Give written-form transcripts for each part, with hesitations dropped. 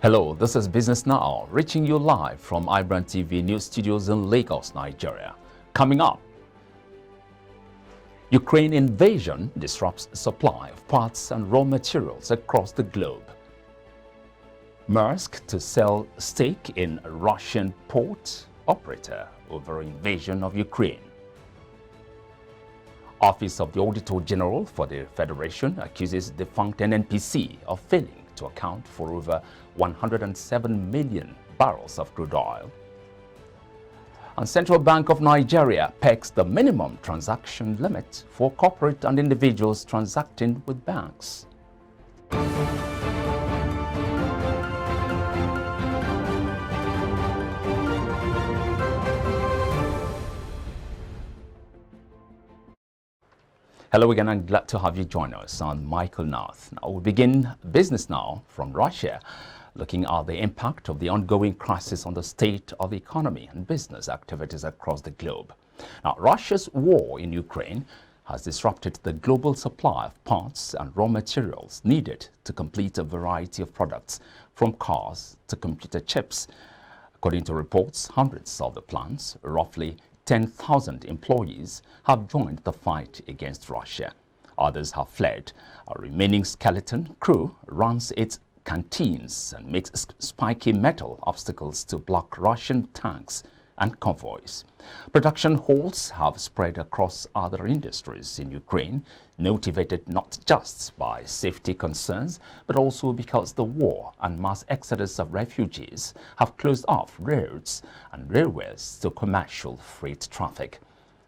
Hello, this is Business Now, reaching you live from iBrandTV news studios in Lagos, Nigeria. Coming up, Ukraine invasion disrupts supply of parts and raw materials across the globe. Maersk to sell stake in Russian port operator over invasion of Ukraine. Office of the Auditor General for the Federation accuses defunct NNPC of failing to account for over 107 million barrels of crude oil. And Central Bank of Nigeria pegs the minimum transaction limit for corporate and individuals transacting with banks. Hello again, I'm glad to have you join us. I'm Michael Nath. Now we begin Business Now from Russia, looking at the impact of the ongoing crisis on the state of the economy and business activities across the globe. Now, Russia's war in Ukraine has disrupted the global supply of parts and raw materials needed to complete a variety of products, from cars to computer chips. According to reports, hundreds of the plants, roughly 10,000 employees, have joined the fight against Russia. Others have fled. A remaining skeleton crew runs its canteens and makes spiky metal obstacles to block Russian tanks and convoys. Production halts have spread across other industries in Ukraine, motivated not just by safety concerns, but also because the war and mass exodus of refugees have closed off roads and railways to commercial freight traffic.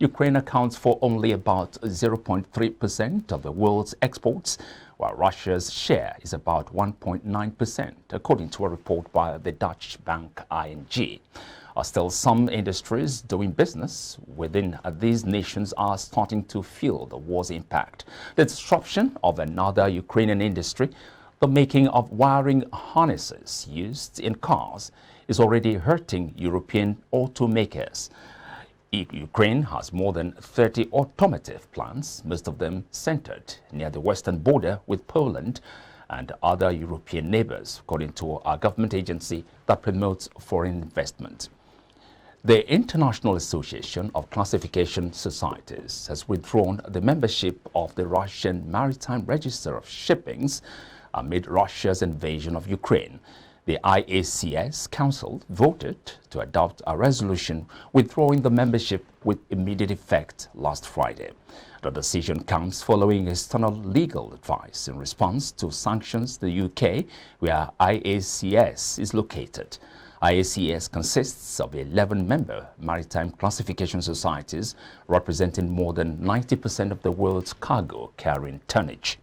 Ukraine accounts for only about 0.3% of the world's exports, while Russia's share is about 1.9%, according to a report by the Dutch bank ING. Still, some industries doing business within these nations are starting to feel the war's impact. The disruption of another Ukrainian industry, the making of wiring harnesses used in cars, is already hurting European automakers. Ukraine has more than 30 automotive plants, most of them centered near the western border with Poland and other European neighbors, according to a government agency that promotes foreign investment. The International Association of Classification Societies has withdrawn the membership of the Russian Maritime Register of Shippings amid Russia's invasion of Ukraine. The IACS Council voted to adopt a resolution withdrawing the membership with immediate effect last Friday. The decision comes following external legal advice in response to sanctions in the UK, where IACS is located. IACS consists of 11 member maritime classification societies representing more than 90% of the world's cargo carrying tonnage.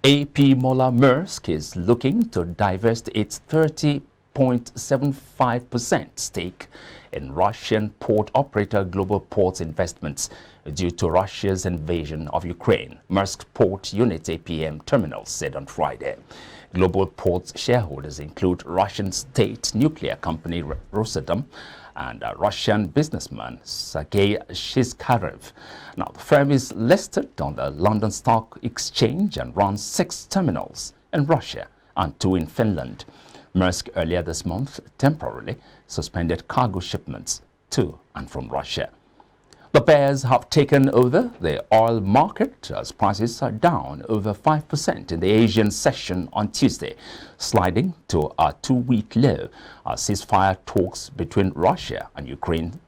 AP Moller Maersk is looking to divest its 30.75% stake in Russian port operator Global Ports Investments due to Russia's invasion of Ukraine, Maersk Port Unit APM Terminal said on Friday. Global Ports shareholders include Russian state nuclear company Rosatom and Russian businessman Sergei Shizkarev. Now, the firm is listed on the London Stock Exchange and runs 6 terminals in Russia and 2 in Finland. Maersk earlier this month temporarily suspended cargo shipments to and from Russia. The bears have taken over the oil market as prices are down over 5% in the Asian session on Tuesday, sliding to a 2-week low as ceasefire talks between Russia and Ukraine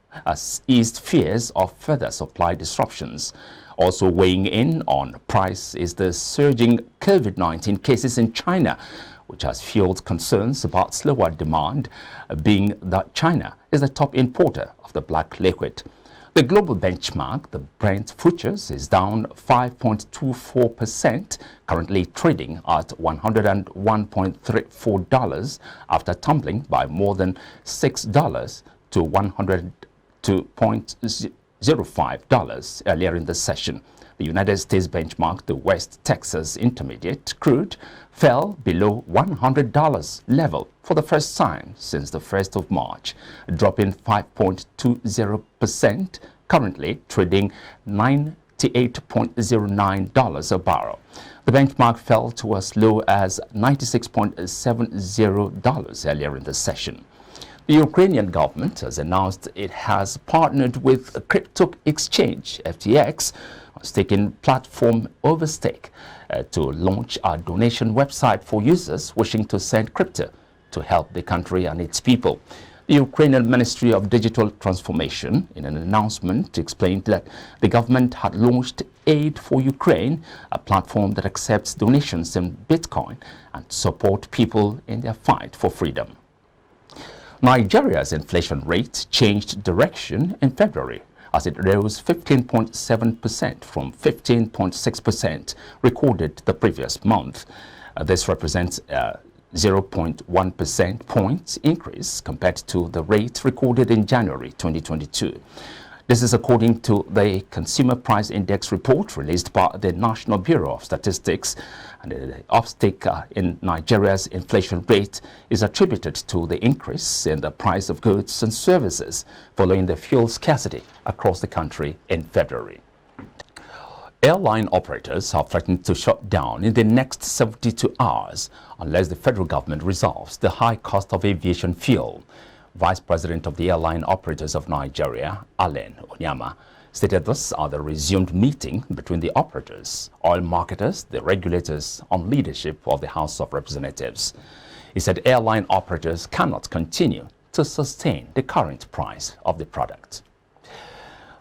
eased fears of further supply disruptions. Also weighing in on price is the surging COVID-19 cases in China, which has fueled concerns about slower demand, being that China is the top importer of the black liquid. The global benchmark, the Brent futures, is down 5.24%, currently trading at $101.34 after tumbling by more than $6 to $102.05 earlier in the session. The United States benchmark, the West Texas Intermediate crude, fell below $100 level for the first time since the 1st of March, dropping 5.20%, currently trading $98.09 a barrel. The benchmark fell to as low as $96.70 earlier in the session. The Ukrainian government has announced it has partnered with a crypto exchange, FTX, on staking platform Overstake to launch a donation website for users wishing to send crypto to help the country and its people. The Ukrainian Ministry of Digital Transformation, in an announcement, explained that the government had launched Aid for Ukraine, a platform that accepts donations in Bitcoin and support people in their fight for freedom. Nigeria's inflation rate changed direction in February as it rose 15.7% from 15.6% recorded the previous month. This represents 0.1 percentage point increase compared to the rate recorded in January 2022. This is according to the Consumer Price Index report released by the National Bureau of Statistics, and the uptick in Nigeria's inflation rate is attributed to the increase in the price of goods and services following the fuel scarcity across the country in February. Airline operators have threatened to shut down in the next 72 hours unless the federal government resolves the high cost of aviation fuel. Vice President of the Airline Operators of Nigeria, Allen Onyama, stated this at the resumed meeting between the operators, oil marketers, the regulators on leadership of the House of Representatives. He said airline operators cannot continue to sustain the current price of the product.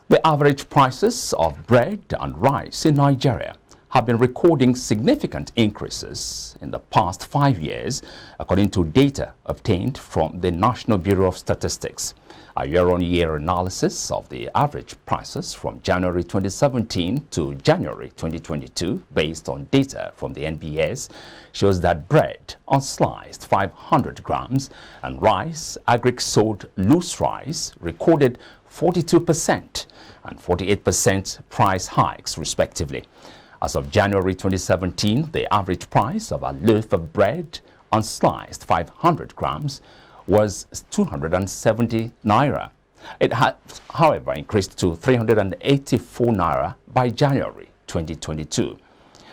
The average prices of bread and rice in Nigeria have been recording significant increases in the past 5 years, according to data obtained from the National Bureau of Statistics. A year-on-year analysis of the average prices from January 2017 to January 2022, based on data from the NBS, shows that bread unsliced 500 grams and rice, aggregate sold loose rice, recorded 42% and 48% price hikes, respectively. As of January 2017, the average price of a loaf of bread unsliced 500 grams was 270 naira. It had, however, increased to 384 naira by January 2022.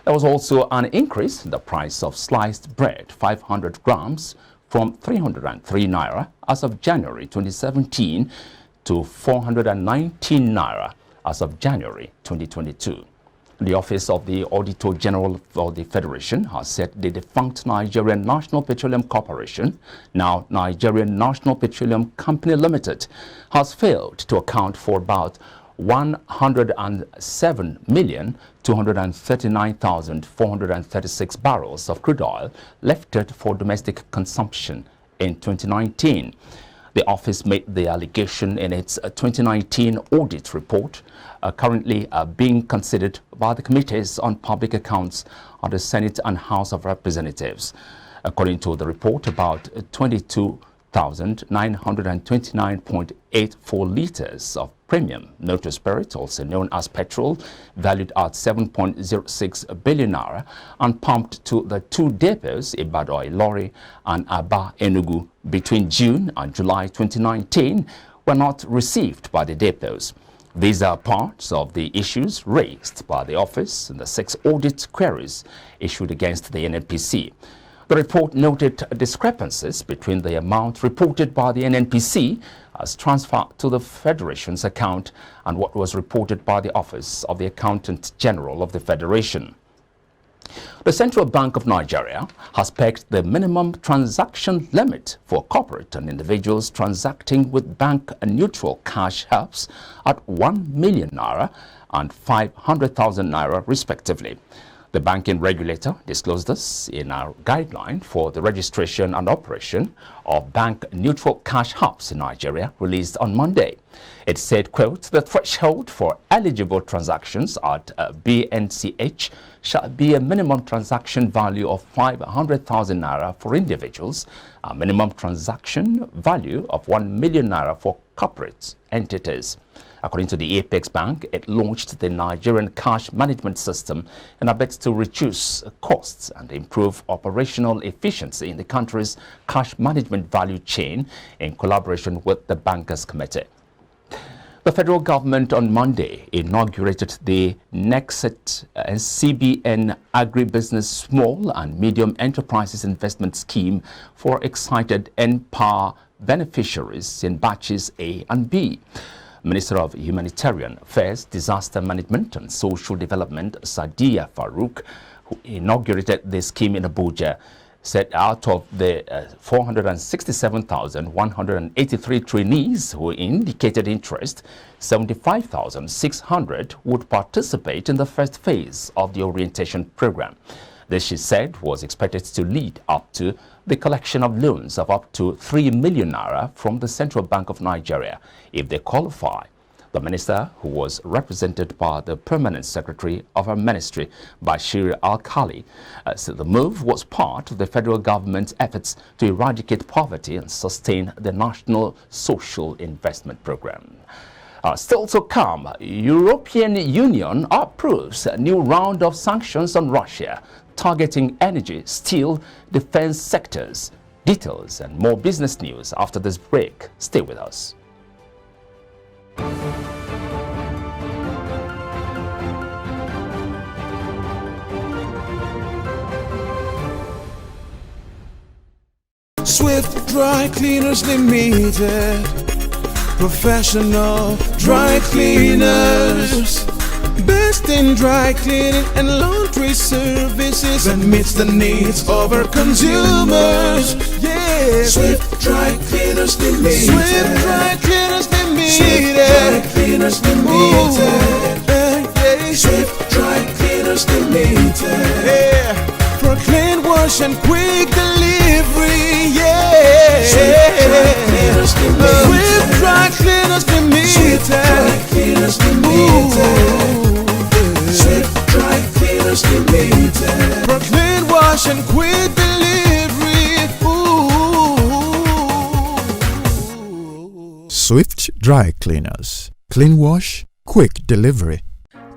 There was also an increase in the price of sliced bread, 500 grams, from 303 naira as of January 2017 to 419 naira as of January 2022. The Office of the Auditor General of the Federation has said the defunct Nigerian National Petroleum Corporation, now Nigerian National Petroleum Company Limited, has failed to account for about 107,239,436 barrels of crude oil lifted for domestic consumption in 2019. The office made the allegation in its 2019 audit report, currently being considered by the Committees on Public Accounts of the Senate and House of Representatives. According to the report, about 22,929.84 liters of premium motor spirit, also known as petrol, valued at 7.06 billion naira, and pumped to the two depots, Ibadan Ilori and Aba Enugu, between June and July 2019, were not received by the depots. These are parts of the issues raised by the office in the 6 audit queries issued against the NNPC. The report noted discrepancies between the amount reported by the NNPC as transferred to the Federation's account and what was reported by the Office of the Accountant General of the Federation. The Central Bank of Nigeria has pegged the minimum transaction limit for corporate and individuals transacting with bank-neutral cash helps at 1 million naira and 500,000 naira respectively. The banking regulator disclosed this in a guideline for the registration and operation of bank-neutral cash hubs in Nigeria released on Monday. It said, quote, the threshold for eligible transactions at BNCH shall be a minimum transaction value of 500,000 naira for individuals, a minimum transaction value of 1 million naira for corporate entities. According to the Apex Bank, it launched the Nigerian cash management system in a bid to reduce costs and improve operational efficiency in the country's cash management value chain in collaboration with the Bankers Committee. The federal government on Monday inaugurated the Nexet CBN Agribusiness Small and Medium Enterprises Investment Scheme for excited NPAR beneficiaries in batches A and B. Minister of Humanitarian Affairs, Disaster Management and Social Development, Sadiya Farouk, who inaugurated the scheme in Abuja, said out of the 467,183 trainees who indicated interest, 75,600 would participate in the first phase of the orientation program. This, she said, was expected to lead up to the collection of loans of up to 3 million naira from the Central Bank of Nigeria if they qualify. The minister, who was represented by the permanent secretary of her ministry, Bashir Al-Khali, said the move was part of the federal government's efforts to eradicate poverty and sustain the National Social Investment Program. Still to come, European Union approves a new round of sanctions on Russia, targeting energy, steel, defense sectors. Details and more business news after this break. Stay with us. Swift Dry Cleaners Limited, professional dry cleaners, best in dry cleaning and laundry services, that meets the needs of our consumers. Yeah, Swift Dry Cleaners Limited. Swift Dry Cleaners Limited. Swift Dry Cleaners Limited. Yeah. Swift Dry Cleaners Limited. Yeah, for clean wash and quick delivery. Yeah, Swift Dry Cleaners Limited. Swift Dry Cleaners Limited. Swift Dry Cleaners Limited. For clean wash and quick delivery. Swift Dry Cleaners. Clean wash, quick delivery.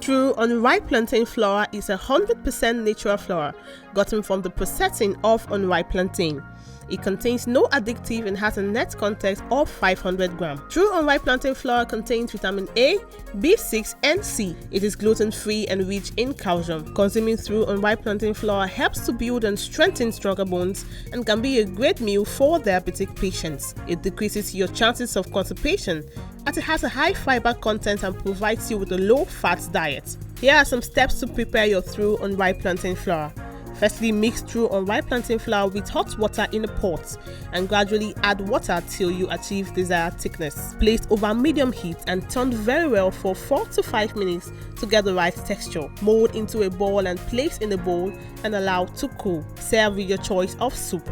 True unripe plantain flour is 100% natural flour gotten from the processing of unripe plantain. It contains no addictive and has a net content of 500 grams. True unripe plantain flour contains vitamin A, B6 and C. It is gluten-free and rich in calcium. Consuming True unripe plantain flour helps to build and strengthen stronger bones and can be a great meal for diabetic patients. It decreases your chances of constipation as it has a high fiber content and provides you with a low-fat diet. Here are some steps to prepare your True unripe plantain flour. Firstly, mix True unripe plantain flour with hot water in a pot and gradually add water till you achieve desired thickness. Place over medium heat and turn very well for 4 to 5 minutes to get the right texture. Mold into a ball and place in a bowl and allow to cool. Serve with your choice of soup.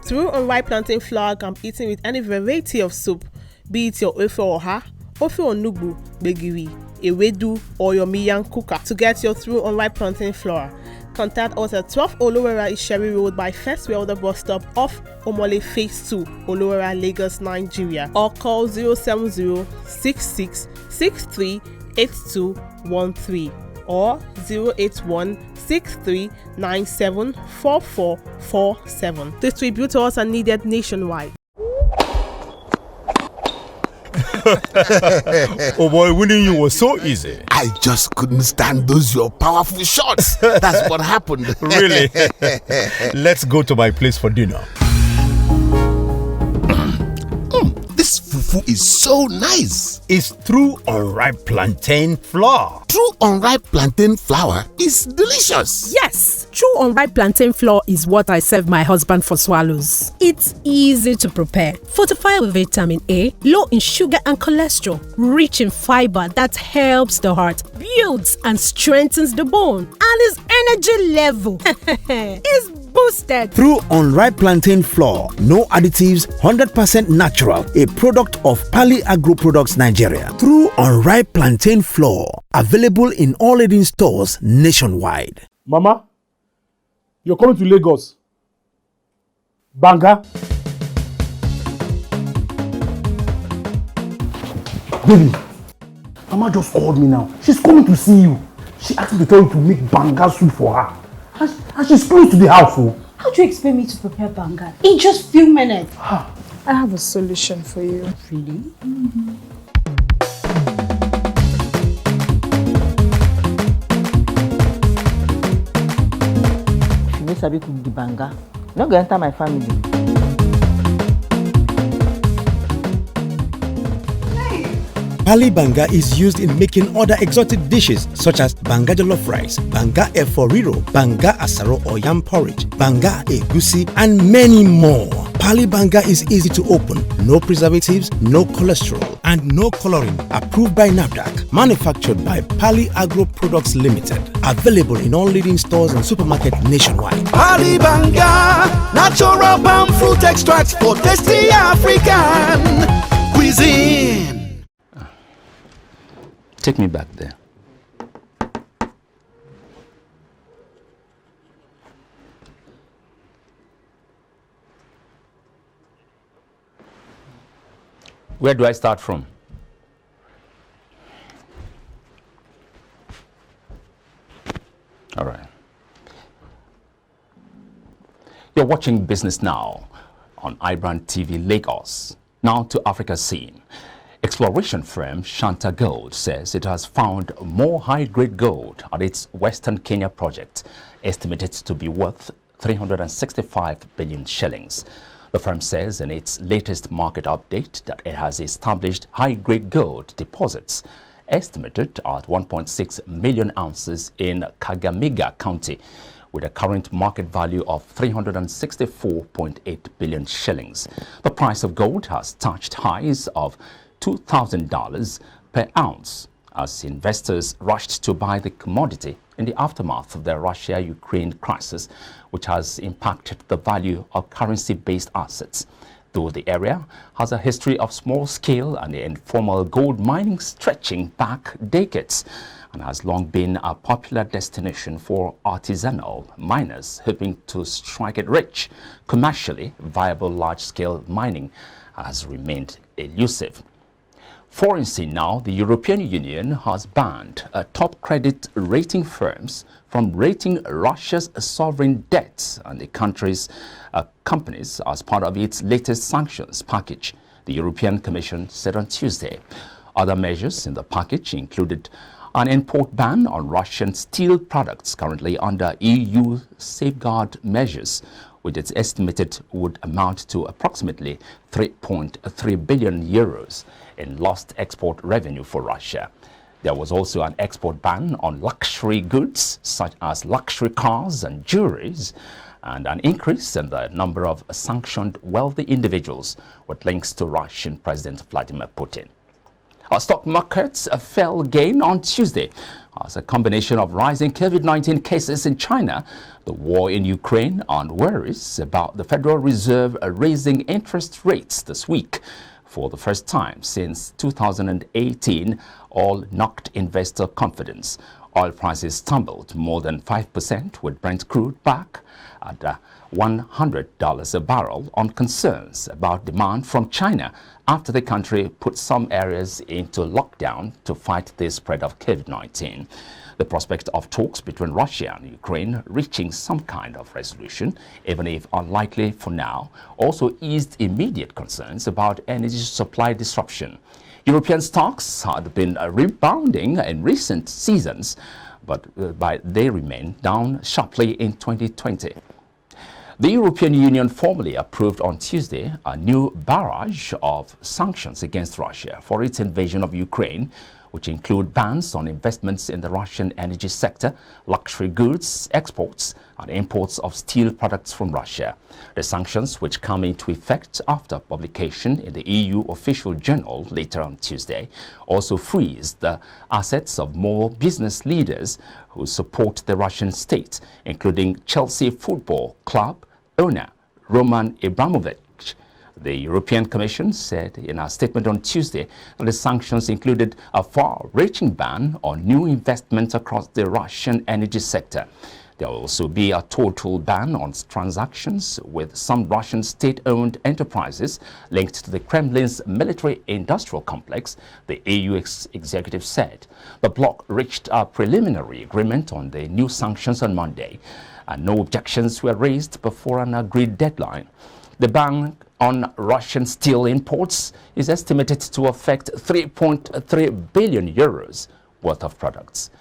True unripe plantain flour can be eaten with any variety of soup, be it your ofe oha, ofe onugbu, begiri, ewedu, or your miyan kuka. To get your True unripe plantain flour, contact us at 12 Olowera Isheri Road by First Welder bus stop off Omole Phase 2, Olowera, Lagos, Nigeria, or call 070-6663-8213 or 081-6397-4447. Distributors are needed nationwide. Oh boy, winning you was so easy. I just couldn't stand those your powerful shots. That's what happened. Really? Let's go to my place for dinner. This fufu is so nice. It's True unripe plantain flour. True unripe plantain flour is delicious. Yes, True unripe plantain flour is what I serve my husband for swallows. It's easy to prepare, fortified with vitamin A, low in sugar and cholesterol, rich in fiber that helps the heart, builds and strengthens the bone, and his energy level is boosted. True unripe plantain flour, no additives, 100% natural, a product of Pali Agro Products Nigeria. True unripe plantain flour, available in all leading stores nationwide. Mama, you're coming to Lagos. Banga. Baby, Mama just called me now. She's coming to see you. She asked me to tell you to make banga soup for her. And she's close to the house. Oh. How do you expect me to prepare banga in just few minutes? I have a solution for you. Really? sabi cook the banga, no go enter my family. Pali banga is used in making other exotic dishes such as banga jollof rice, banga eforiro, banga asaro or yam porridge, banga egusi, and many more. Pali banga is easy to open, no preservatives, no cholesterol, and no coloring. Approved by NAFDAC. Manufactured by Pali Agro Products Limited. Available in all leading stores and supermarkets nationwide. Pali banga, natural palm fruit extracts for tasty African cuisine. Take me back there. Where do I start from? All right. You're watching Business Now on iBrandTV Lagos. Now to Africa Scene. Exploration firm Shanta Gold says it has found more high-grade gold at its Western Kenya project, estimated to be worth 365 billion shillings. The firm says in its latest market update that it has established high-grade gold deposits estimated at 1.6 million ounces in Kakamega County, with a current market value of 364.8 billion shillings. The price of gold has touched highs of $2,000 per ounce as investors rushed to buy the commodity in the aftermath of the Russia-Ukraine crisis, which has impacted the value of currency-based assets. Though the area has a history of small-scale and informal gold mining stretching back decades, and has long been a popular destination for artisanal miners hoping to strike it rich, commercially viable large-scale mining has remained elusive. Foreign scene now, the European Union has banned top credit rating firms from rating Russia's sovereign debts and the country's companies as part of its latest sanctions package, the European Commission said on Tuesday. Other measures in the package included an import ban on Russian steel products currently under EU safeguard measures, which it's estimated would amount to approximately 3.3 billion euros in lost export revenue for Russia. There was also an export ban on luxury goods such as luxury cars and jewelries, and an increase in the number of sanctioned wealthy individuals with links to Russian President Vladimir Putin. Our stock markets fell again on Tuesday as a combination of rising COVID-19 cases in China, the war in Ukraine, and worries about the Federal Reserve raising interest rates this week for the first time since 2018, all knocked investor confidence. Oil prices tumbled more than 5%, with Brent crude back at $100 a barrel on concerns about demand from China after the country put some areas into lockdown to fight the spread of COVID-19. The prospect of talks between Russia and Ukraine reaching some kind of resolution, even if unlikely for now, also eased immediate concerns about energy supply disruption. European stocks had been rebounding in recent seasons, but they remain down sharply in 2020. The European Union formally approved on Tuesday a new barrage of sanctions against Russia for its invasion of Ukraine, which include bans on investments in the Russian energy sector, luxury goods, exports, and imports of steel products from Russia. The sanctions, which come into effect after publication in the EU official journal later on Tuesday, also freeze the assets of more business leaders who support the Russian state, including Chelsea Football Club owner Roman Abramovich. The European Commission said in a statement on Tuesday that the sanctions included a far-reaching ban on new investments across the Russian energy sector. There will also be a total ban on transactions with some Russian state-owned enterprises linked to the Kremlin's military-industrial complex, the EU executive said. The bloc reached a preliminary agreement on the new sanctions on Monday, and no objections were raised before an agreed deadline. The ban on Russian steel imports is estimated to affect 3.3 billion euros worth of products.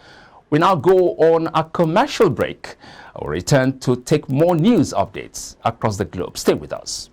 We now go on a commercial break. I will return to take more news updates across the globe. Stay with us.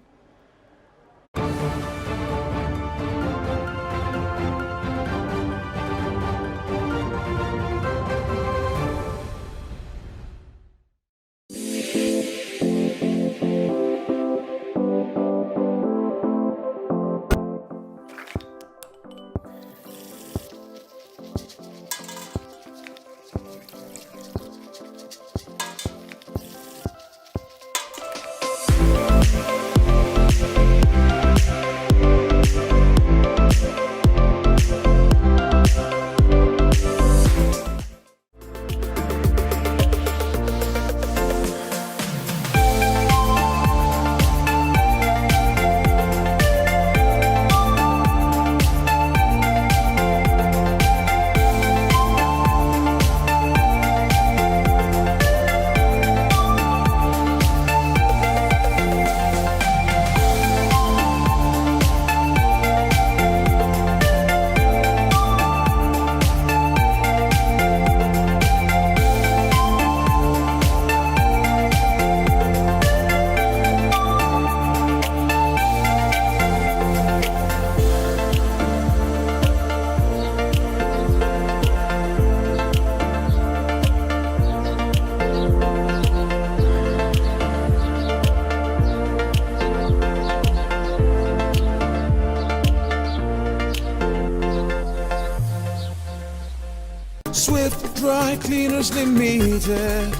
Swift Dry Cleaners Limited.